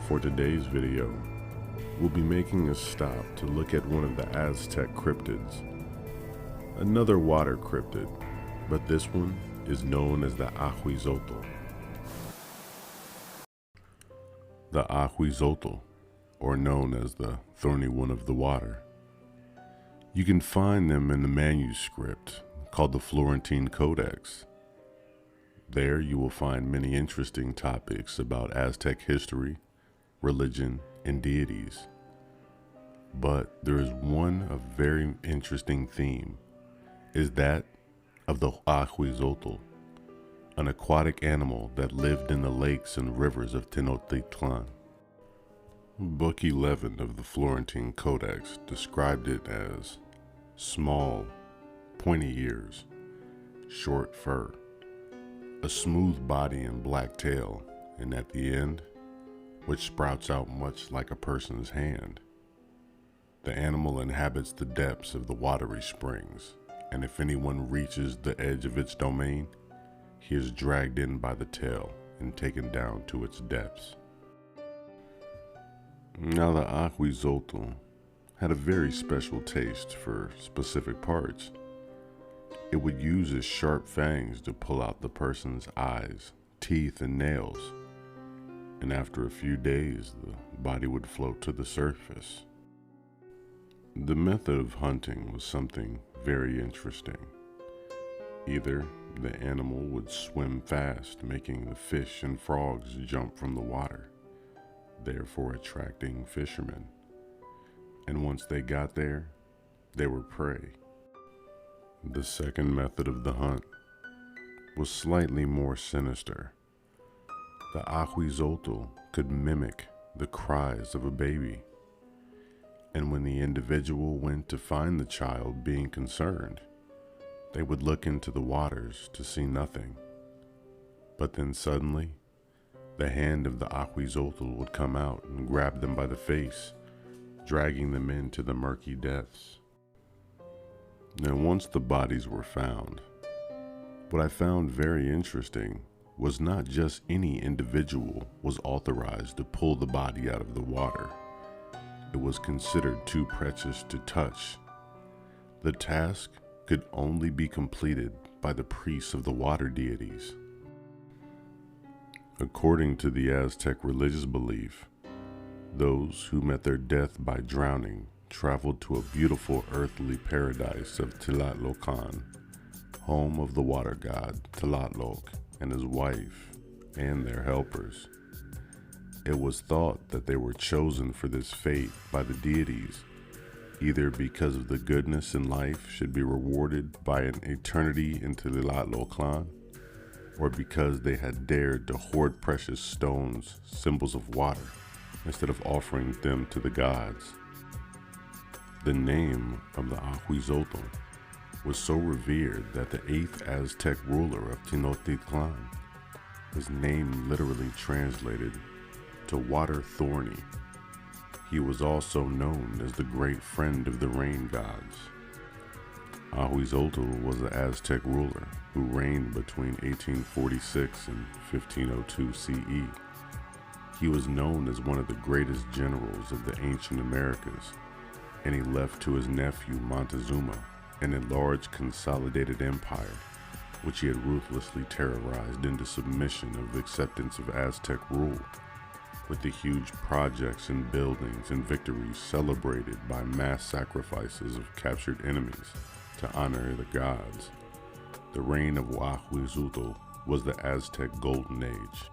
For today's video, we'll be making a stop to look at one of the Aztec cryptids. Another water cryptid, but this one is known as the Ahuizotl. The Ahuizotl, or known as the thorny one of the water. You can find them in the manuscript called the Florentine Codex. There you will find many interesting topics about Aztec history, religion, and deities. But there is a very interesting theme, is that of the Ahuizotl, an aquatic animal that lived in the lakes and rivers of Tenochtitlan. Book 11 of the Florentine Codex described it as small, pointy ears, short fur, a smooth body and black tail, and at the end, which sprouts out much like a person's hand. The animal inhabits the depths of the watery springs, and if anyone reaches the edge of its domain, he is dragged in by the tail and taken down to its depths. Now the Ahuizotl had a very special taste for specific parts. It would use its sharp fangs to pull out the person's eyes, teeth, and nails, and after a few days the body would float to the surface. The method of hunting was something very interesting. Either the animal would swim fast, making the fish and frogs jump from the water, therefore attracting fishermen. And once they got there, they were prey. The second method of the hunt was slightly more sinister. The Ahuizotl could mimic the cries of a baby, and when the individual went to find the child being concerned, they would look into the waters to see nothing. But then suddenly, the hand of the Ahuizotl would come out and grab them by the face, dragging them into the murky depths. Now, once the bodies were found, what I found very interesting was not just any individual was authorized to pull the body out of the water. It was considered too precious to touch. The task could only be completed by the priests of the water deities. According to the Aztec religious belief, those who met their death by drowning traveled to a beautiful earthly paradise of Tlachtlocan, home of the water god Tlaloc and his wife and their helpers. It was thought that they were chosen for this fate by the deities, either because of the goodness in life should be rewarded by an eternity in Tlachtlocan, or because they had dared to hoard precious stones, symbols of water, instead of offering them to the gods. The name of the Ahuizotl was so revered that the 8th Aztec ruler of Tenochtitlan, his name literally translated to water thorny. He was also known as the great friend of the rain gods. Ahuizotl was an Aztec ruler who reigned between 1846 and 1502 CE. He was known as one of the greatest generals of the ancient Americas, and he left to his nephew Montezuma an enlarged consolidated empire, which he had ruthlessly terrorized into submission of acceptance of Aztec rule, with the huge projects and buildings and victories celebrated by mass sacrifices of captured enemies to honor the gods. The reign of Ahuizotl was the Aztec Golden Age.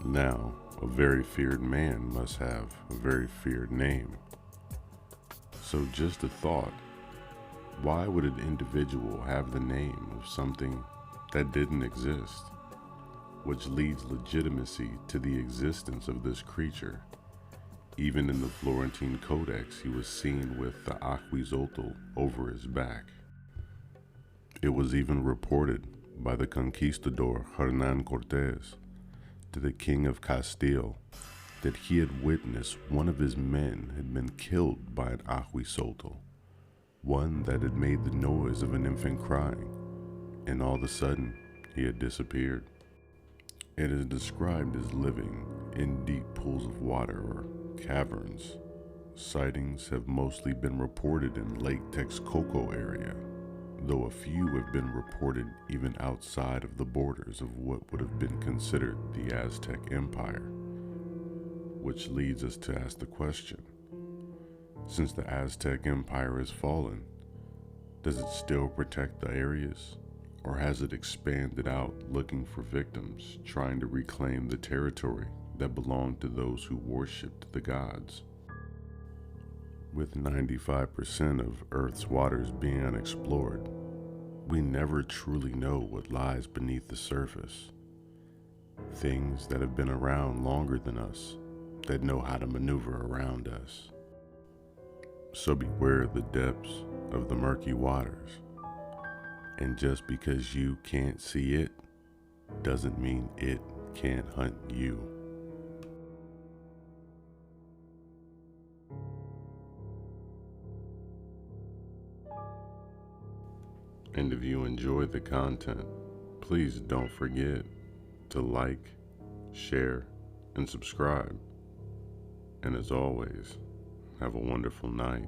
Now, a very feared man must have a very feared name. So just a thought, why would an individual have the name of something that didn't exist? Which leads legitimacy to the existence of this creature. Even in the Florentine Codex, he was seen with the Ahuizotl over his back. It was even reported by the conquistador Hernán Cortés to the king of Castile that he had witnessed one of his men had been killed by an Ahuizotl, one that had made the noise of an infant crying, and all of a sudden he had disappeared. It is described as living in deep pools of water or caverns. Sightings have mostly been reported in Lake Texcoco area, though a few have been reported even outside of the borders of what would have been considered the Aztec Empire. Which leads us to ask the question, since the Aztec Empire has fallen, does it still protect the areas, or has it expanded out looking for victims, trying to reclaim the territory that belonged to those who worshipped the gods? With 95% of Earth's waters being unexplored, we never truly know what lies beneath the surface. Things that have been around longer than us, that know how to maneuver around us. So beware the depths of the murky waters. And just because you can't see it, doesn't mean it can't hunt you. And if you enjoy the content, please don't forget to like, share, and subscribe. And as always, have a wonderful night.